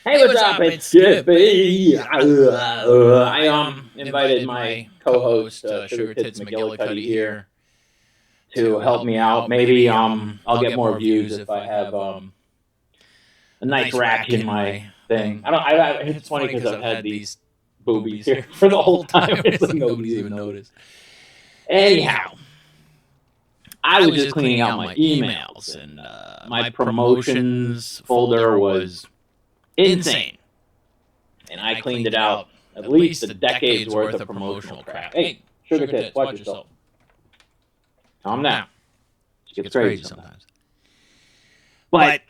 Hey, what's up? It's Skippy. I invited my co-host Sugar Tits McGillicuddy here to help me out. Maybe I'll get more views if I have a nice rack in my thing. It's funny because I've had these boobies here for the whole time. It's like nobody's even noticed. Anyhow, I was just cleaning out my emails, and my promotions folder was insane. And I cleaned it out at least a decade's worth of promotional crap. Hey, Sugar Tits, watch yourself. Calm down. It gets crazy sometimes. But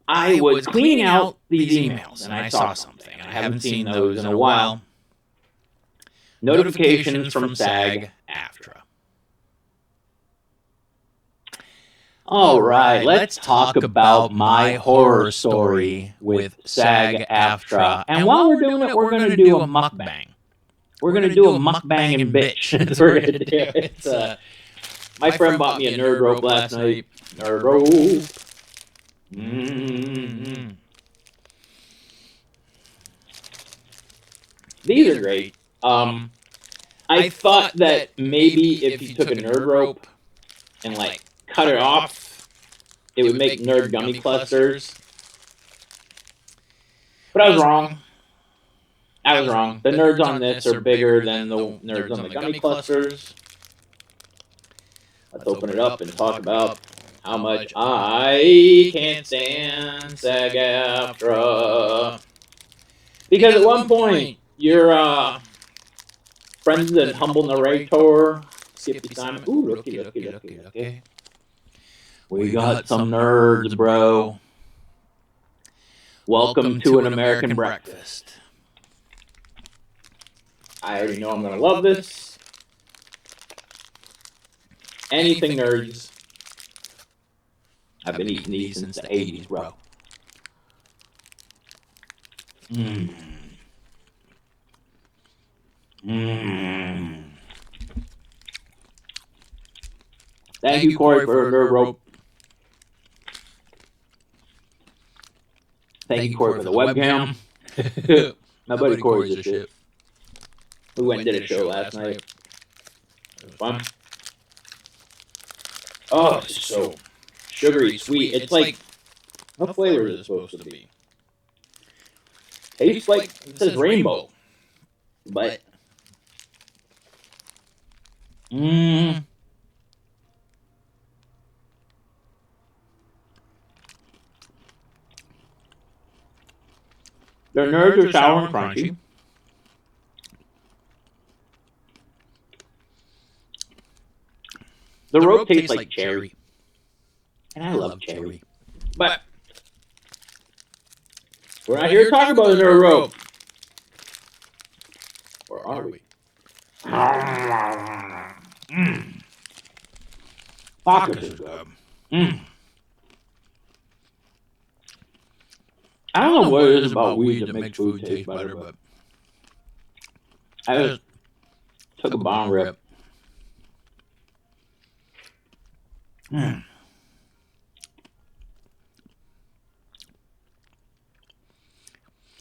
I was cleaning out these emails, and I saw something. I haven't seen those in a while. Notifications from SAG-AFTRA. All right, let's talk about my horror story with SAG-AFTRA. And while we're doing it, we're going to do a mukbang. We're going to do a mukbang and bitch. That's what we're going to do. It's, my friend bought me a nerd rope last night. Nerd rope. Mm-hmm. These are great. I thought that maybe if you took a nerd rope and, like, cut it off, it would make nerd gummy clusters. But I was wrong. I was wrong. The nerds on this are bigger than the nerds on the gummy clusters. Let's open it up and talk about how much I can't stand SAG-AFTRA. Because at one point, your friends and humble narrator, skippysimon. Ooh, looky. We got some nerds, bro. Welcome to an American breakfast. I already know I'm going to love this. Anything nerds. I've been eating these since the 80s, bro. Thank you, Corey, for a nerd rope. Thank you, Corey, for the webcam. My buddy Corey's a shit. We went and did a show last night. It was fun. Oh, it's so sugary sweet. It's like, what flavor is it supposed to be? Tastes like, it says rainbow. But, their nerds are sour and crunchy. The rope tastes like cherry. And I love cherry. But we're not here to talk about the nerd rope. Or are we? Fuck, this is good. I don't know what it is about weed that makes food taste better, but I just took a bomb rip.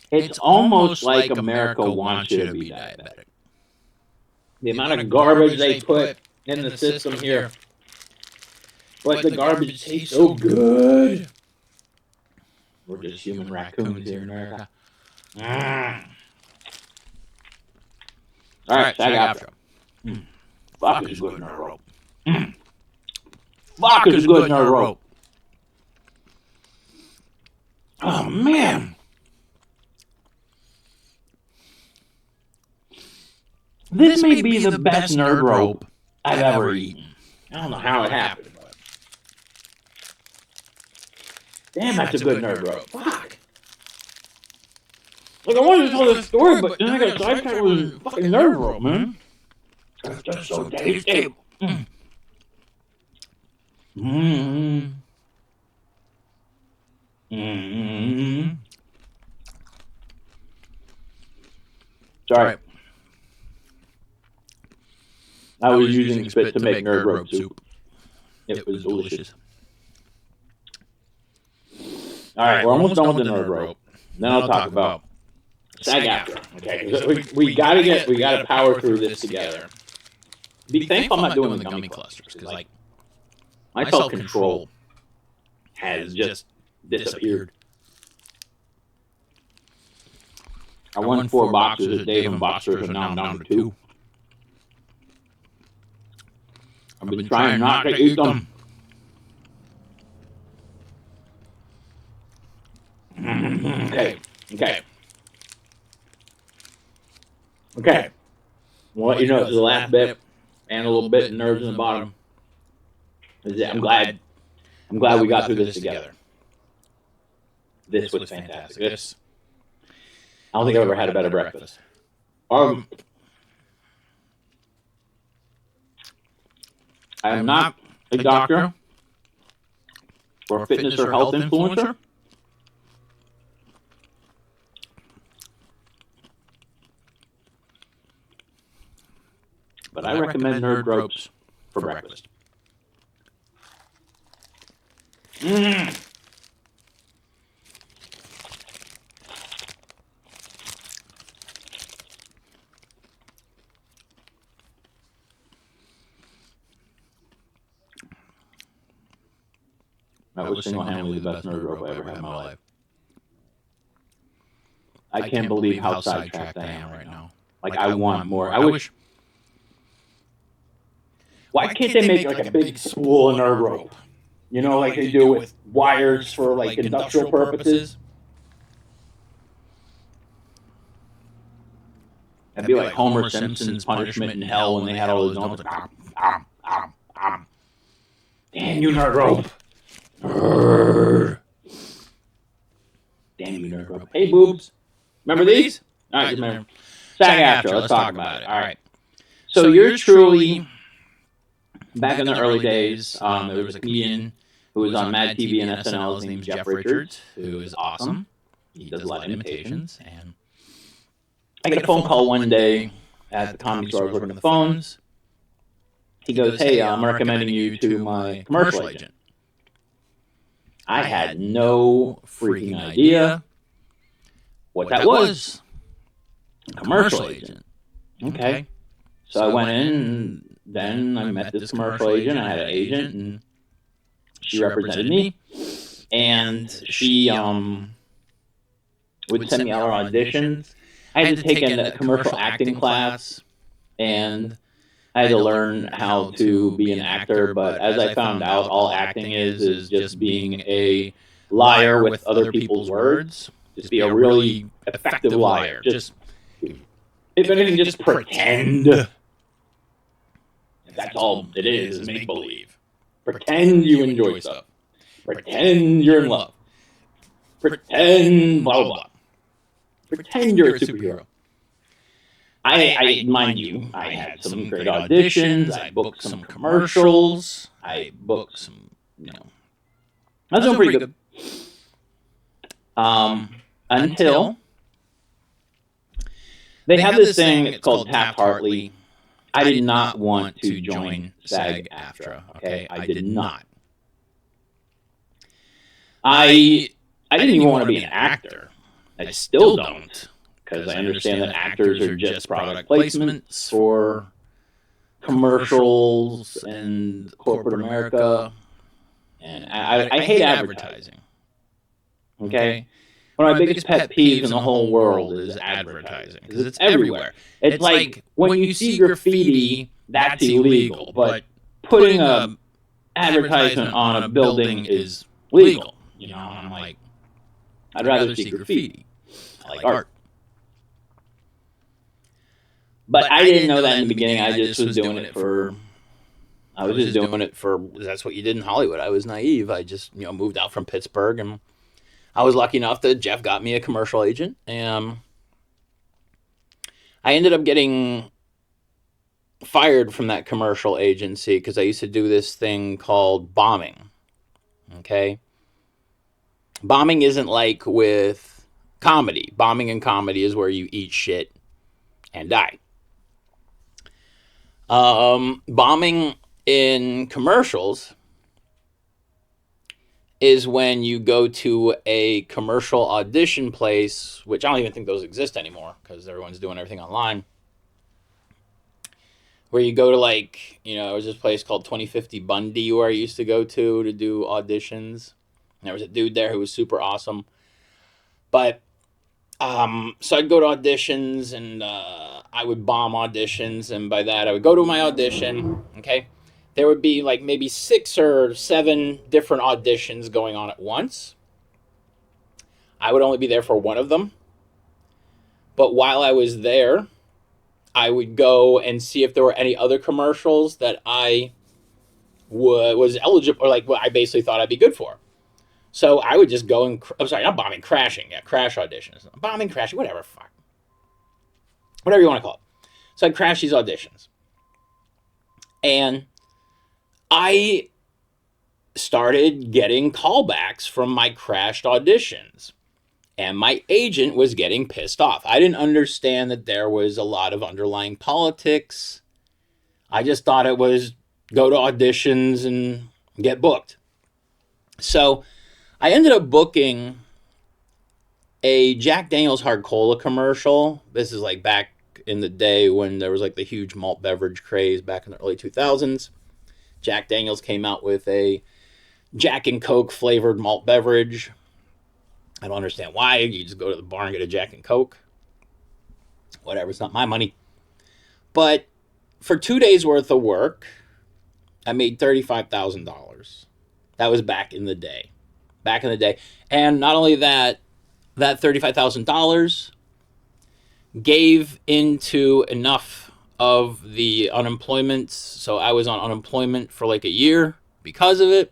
It's almost like America wants you to be diabetic. The amount of garbage they put in the system here. But the garbage tastes so good. We're just human raccoons here in America. Alright, SAG-AFTRA. Fuck is good in our rope. Fuck is good in our rope. Oh, man. This may be the best nerd rope I've ever eaten. I don't know how it happened. Damn, that's a good nerd rope. Fuck. Like, I wanted to tell this story, but then I got sidetracked with a fucking nerd rope, man. That's just so tasty. Sorry. I was using spit to make nerd rope soup. It was delicious. Alright, we're almost done with the nerd rope. Then I'll talk about SAG-AFTRA. Okay, we gotta power through this together. Be thankful I'm not doing the gummy clusters, because like my self-control has just disappeared. I won 4 boxes at Dave and Buster's, and now I'm down to 2. I've been trying not to eat them. Okay. Well, let you know, it's the last bit and a little bit of nerves in the bottom. I'm glad we got through this together. This was fantastic. I don't think I've ever had a better breakfast. I am not a doctor or a fitness or health influencer. But I recommend Nerd Ropes for breakfast. That was single-handedly the best Nerd Rope I ever had in my life. I can't believe how sidetracked I am right now. Like, I want more. I wish... Why can't they make like a big spool of Nerd Rope? You know, like they do with wires for like industrial purposes? That'd be like Homer Simpson's punishment in hell when they had all those notes. Damn you, Nerd Rope. Damn you, Nerd Rope. Hey, boobs. Remember these? All right, remember. SAG-AFTRA. Let's talk about it. All right. So you're truly... Back in the early days, there was a comedian who was on Mad TV and SNL. His name's Jeff Richards, who is awesome. He does a lot of imitations. And I get a phone call one day at the comedy store. I was working the phones. He goes, "Hey, I'm recommending you to my commercial agent." I had no freaking idea what that was. Commercial agent. Okay. So I went in, and then I met this commercial agent. I had an agent, and she represented me. And she would send me out on auditions. I had to take a commercial acting class, and I had to learn how to be an actor. But as I found out, all acting is just being a liar with other people's words. Just be a really effective liar. Just, if anything, just pretend. That's all it is make-believe. Pretend you enjoy stuff. Pretend you're in love. Pretend blah, blah, blah. Pretend you're a superhero. I mind you, I had some great auditions. I booked some commercials. I booked some, I was doing pretty good. Until they have this thing, it's called Taft-Hartley. I did not want to join SAG-AFTRA. Okay, I did not. I didn't even want to be an actor. I still don't, because I understand that actors are just product placements for commercials and corporate America. And I hate advertising. Okay? One of my biggest pet peeves in the whole world is advertising, because it's everywhere. It's like when you see graffiti, that's illegal, but putting an advertisement on a building is legal. I'm like, I'd rather see graffiti. I like art. But I didn't know that in the beginning. I just was doing it for... that's what you did in Hollywood. I was naive. I just, moved out from Pittsburgh, and I was lucky enough that Jeff got me a commercial agent, and I ended up getting fired from that commercial agency because I used to do this thing called bombing. Okay? Bombing isn't like with comedy. Bombing in comedy is where you eat shit and die. Bombing in commercials is when you go to a commercial audition place, which I don't even think those exist anymore because everyone's doing everything online. Where you go to, like, there was this place called 2050 Bundy where I used to go to do auditions. And there was a dude there who was super awesome. But, so I'd go to auditions and I would bomb auditions. And by that, I would go to my audition, okay? There would be like maybe 6 or 7 different auditions going on at once. I would only be there for one of them. But while I was there, I would go and see if there were any other commercials that I was eligible, or like what I basically thought I'd be good for. So I would just go and, I'm sorry, not bombing, crashing. Yeah, crash auditions. Bombing, crashing, whatever, fuck. Whatever you want to call it. So I'd crash these auditions. And I started getting callbacks from my crashed auditions. And my agent was getting pissed off. I didn't understand that there was a lot of underlying politics. I just thought it was go to auditions and get booked. So I ended up booking a Jack Daniel's Hard Cola commercial. This is like back in the day when there was like the huge malt beverage craze back in the early 2000s. Jack Daniel's came out with a Jack and Coke flavored malt beverage. I don't understand why. You just go to the bar and get a Jack and Coke. Whatever, it's not my money. But for 2 days worth of work, I made $35,000. That was back in the day. And not only that, that $35,000 gave into enough of the unemployment. So I was on unemployment for like a year because of it.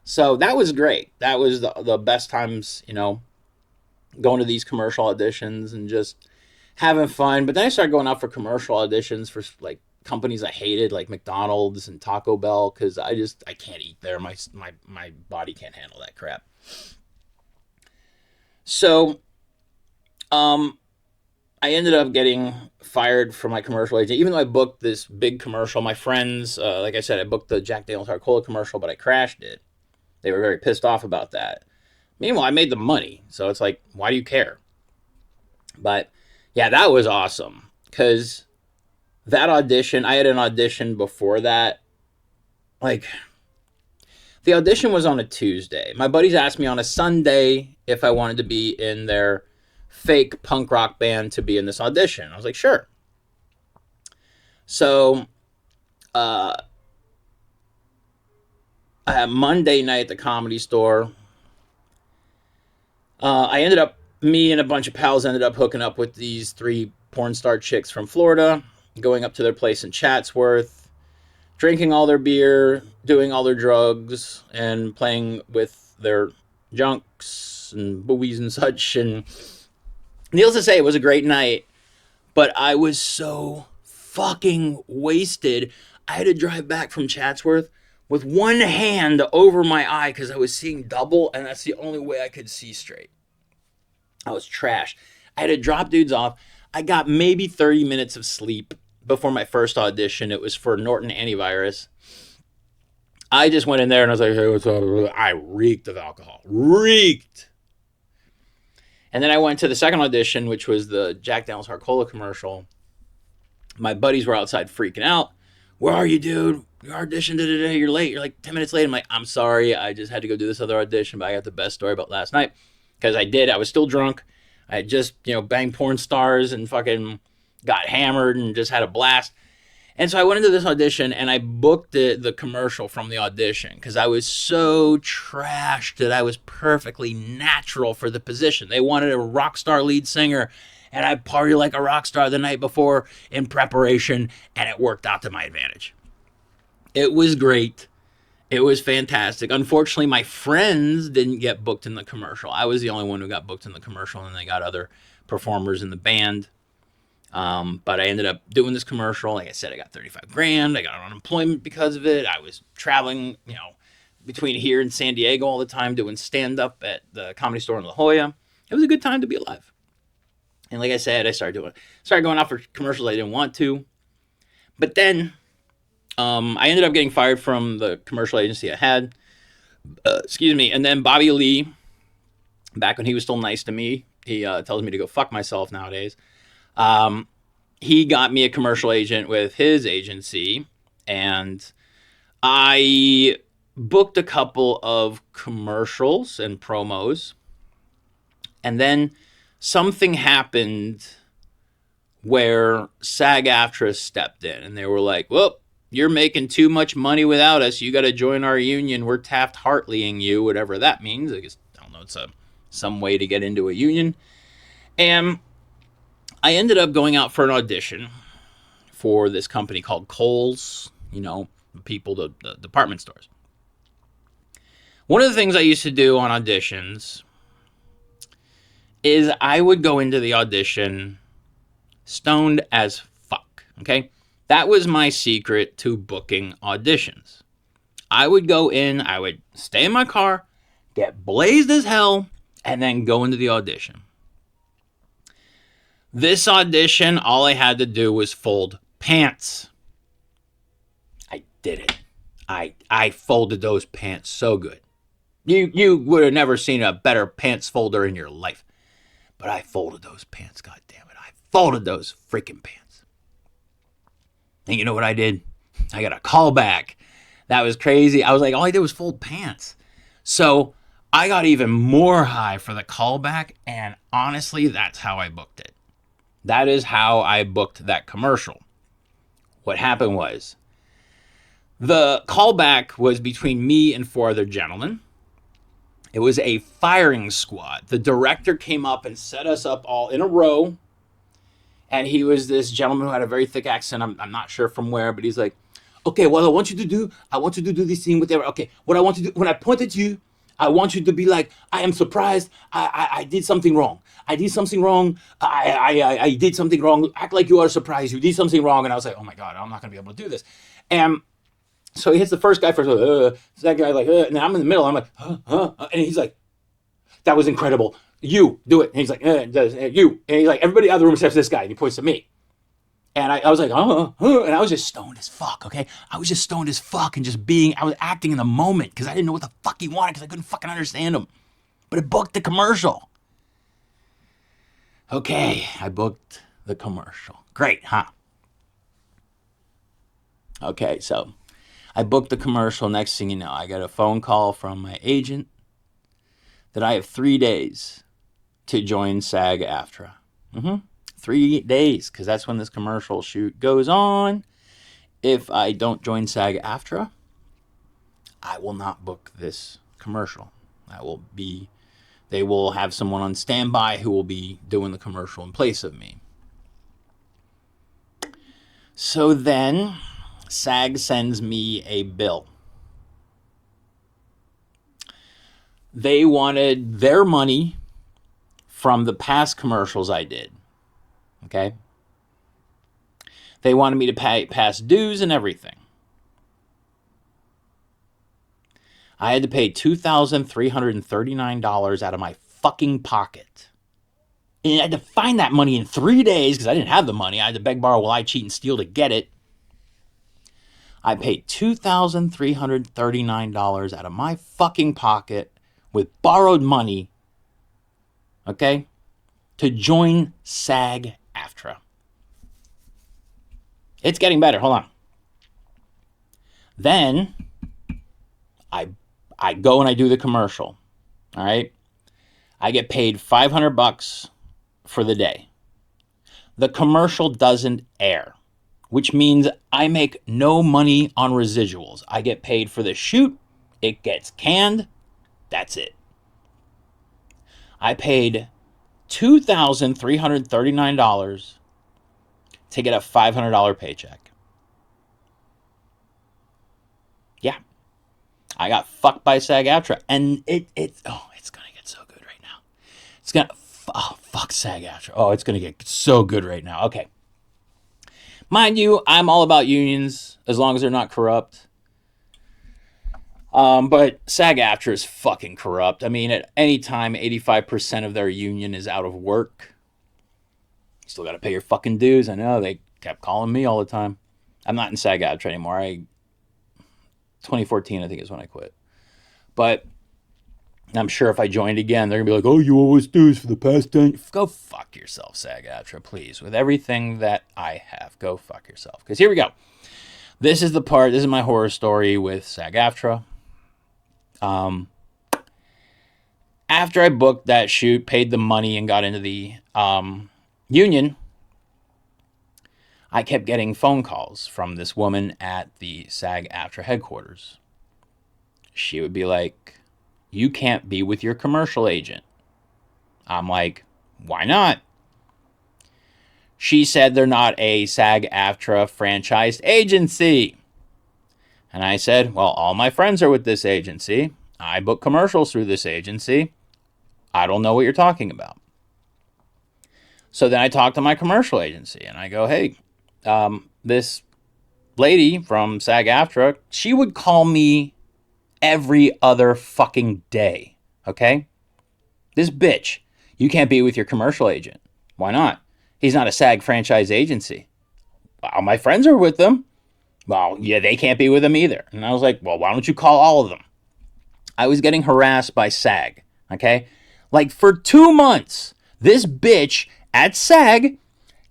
So that was great. That was the best times, going to these commercial auditions and just having fun. But then I started going out for commercial auditions for like companies I hated, like McDonald's and Taco Bell, because I can't eat there. My body can't handle that crap. So I ended up getting fired from my commercial agent, even though I booked this big commercial. My friends, like I said, I booked the Jack Daniel's Hard Cola commercial, but I crashed it. They were very pissed off about that. Meanwhile, I made the money. So it's like, why do you care? But yeah, that was awesome. Because that audition, I had an audition before that. Like, the audition was on a Tuesday. My buddies asked me on a Sunday if I wanted to be in their fake punk rock band to be in this audition. I was like, sure. So, Monday night at the Comedy Store, me and a bunch of pals ended up hooking up with these 3 porn star chicks from Florida, going up to their place in Chatsworth, drinking all their beer, doing all their drugs, and playing with their junks and buoys and such. And needless to say, it was a great night, but I was so fucking wasted. I had to drive back from Chatsworth with one hand over my eye because I was seeing double, and that's the only way I could see straight. I was trashed. I had to drop dudes off. I got maybe 30 minutes of sleep before my first audition. It was for Norton Antivirus. I just went in there and I was like, hey, what's up? I reeked of alcohol. Reeked. And then I went to the second audition, which was the Jack Daniel's Hard Cola commercial. My buddies were outside freaking out. Where are you, dude? Your audition today, you're late. You're like 10 minutes late. I'm like, I'm sorry. I just had to go do this other audition, but I got the best story about last night. Because I was still drunk. I had just, banged porn stars and fucking got hammered and just had a blast. And so I went into this audition and I booked the commercial from the audition because I was so trashed that I was perfectly natural for the position. They wanted a rock star lead singer, and I partied like a rock star the night before in preparation, and it worked out to my advantage. It was great. It was fantastic. Unfortunately, my friends didn't get booked in the commercial. I was the only one who got booked in the commercial, and they got other performers in the band. But I ended up doing this commercial. Like I said, I got $35,000. I got unemployment because of it. I was traveling, between here and San Diego all the time, doing stand-up at the Comedy Store in La Jolla. It was a good time to be alive. And like I said, I started going out for commercials I didn't want to. But then I ended up getting fired from the commercial agency I had. Excuse me. And then Bobby Lee, back when he was still nice to me, he tells me to go fuck myself nowadays. He got me a commercial agent with his agency, and I booked a couple of commercials and promos, and then something happened where SAG-AFTRA stepped in, and they were like, well, you're making too much money without us. You got to join our union. We're Taft-Hartleying you, whatever that means. I guess, I don't know, it's some way to get into a union. And I ended up going out for an audition for this company called Kohl's, people, the department stores. One of the things I used to do on auditions is I would go into the audition stoned as fuck, okay? That was my secret to booking auditions. I would go in, I would stay in my car, get blazed as hell, and then go into the audition. This audition, all I had to do was fold pants. I did it. I folded those pants so good. You would have never seen a better pants folder in your life. But I folded those pants, God damn it. I folded those freaking pants. And you know what I did? I got a call back. That was crazy. I was like, all I did was fold pants. So I got even more high for the callback, and honestly, that's how I booked it. That is how I booked that commercial. What happened was, the callback was between me and 4 other gentlemen. It was a firing squad. The director came up and set us up all in a row, and he was this gentleman who had a very thick accent. I'm not sure from where, but he's like, okay, what I want you to do this scene with them. Okay, what I want to do, when I point at you, I want you to be like, I am surprised. I did something wrong. I did something wrong. I did something wrong. Act like you are surprised. You did something wrong. And I was like, oh my God, I'm not going to be able to do this. And so he hits the first guy first. That guy like, and then I'm in the middle. I'm like, and he's like, that was incredible. You do it. And he's like, you. And he's like, everybody out of the room except this guy. And he points to me. And I was like, and I was just stoned as fuck, okay? I was just stoned as fuck and I was acting in the moment because I didn't know what the fuck he wanted because I couldn't fucking understand him. But it booked the commercial. Okay, I booked the commercial. Great, huh? Okay, so I booked the commercial. Next thing you know, I got a phone call from my agent that I have 3 days to join SAG-AFTRA. 3 days, because that's when this commercial shoot goes on. If I don't join SAG-AFTRA, I will not book this commercial. They will have someone on standby who will be doing the commercial in place of me. So then, SAG sends me a bill. They wanted their money from the past commercials I did. Okay? They wanted me to pay past dues and everything. I had to pay $2,339 out of my fucking pocket. And I had to find that money in 3 days because I didn't have the money. I had to beg, borrow, lie, cheat, and steal to get it. I paid $2,339 out of my fucking pocket with borrowed money, okay, to join SAG-AFTRA. It's getting better. Hold on. Then I go and I do the commercial. All right? I get paid $500 for the day. The commercial doesn't air, which means I make no money on residuals. I get paid for the shoot. It gets canned. That's it. I paid $2,339 to get a $500 paycheck. Yeah. I got fucked by SAG-AFTRA, and it's going to get so good right now. Fuck SAG-AFTRA. Oh, it's going to get so good right now. Okay. Mind you, I'm all about unions as long as they're not corrupt. But SAG-AFTRA is fucking corrupt. I mean, at any time, 85% of their union is out of work. You still got to pay your fucking dues. I know, they kept calling me all the time. I'm not in SAG-AFTRA anymore. 2014, I think, is when I quit. But I'm sure if I joined again, they're going to be like, oh, you always do this for the past 10. Go fuck yourself, SAG-AFTRA, please. With everything that I have, go fuck yourself. Because here we go. This is the part, this is my horror story with SAG-AFTRA. After I booked that shoot, paid the money, and got into the union, I kept getting phone calls from this woman at the SAG-AFTRA headquarters. She would be like, you can't be with your commercial agent. I'm like, why not? She said they're not a SAG-AFTRA franchised agency. And I said, well, all my friends are with this agency. I book commercials through this agency. I don't know what you're talking about. So then I talked to my commercial agency and I go, hey, this lady from SAG-AFTRA, she would call me every other fucking day, okay? This bitch, you can't be with your commercial agent. Why not? He's not a SAG franchise agency. Well, my friends are with them. Well, yeah, they can't be with them either. And I was like, well, why don't you call all of them? I was getting harassed by SAG, okay? Like for 2 months, this bitch at SAG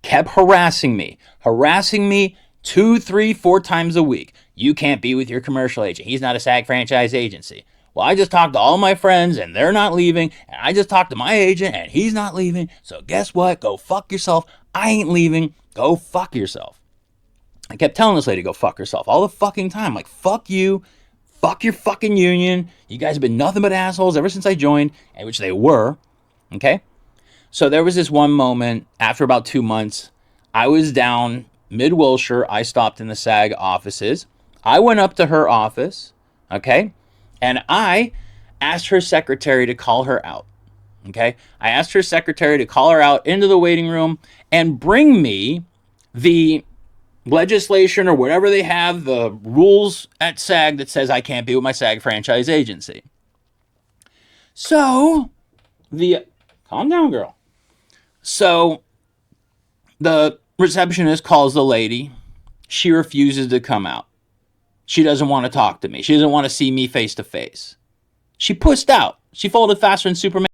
kept harassing me 2, 3, 4 times a week. You can't be with your commercial agent. He's not a SAG franchise agency. Well, I just talked to all my friends and they're not leaving. And I just talked to my agent and he's not leaving. So guess what? Go fuck yourself. I ain't leaving. Go fuck yourself. I kept telling this lady to go fuck herself all the fucking time. Like, fuck you. Fuck your fucking union. You guys have been nothing but assholes ever since I joined, which they were. Okay? So there was this one moment after about 2 months. I was down mid-Wilshire. I stopped in the SAG offices. I went up to her office. Okay? And I asked her secretary to call her out. Okay? I asked her secretary to call her out into the waiting room and bring me the legislation or whatever they have, the rules at SAG that says I can't be with my SAG franchise agency. So, calm down, girl. So, the receptionist calls the lady. She refuses to come out. She doesn't want to talk to me. She doesn't want to see me face to face. She pussed out. She folded faster than Superman.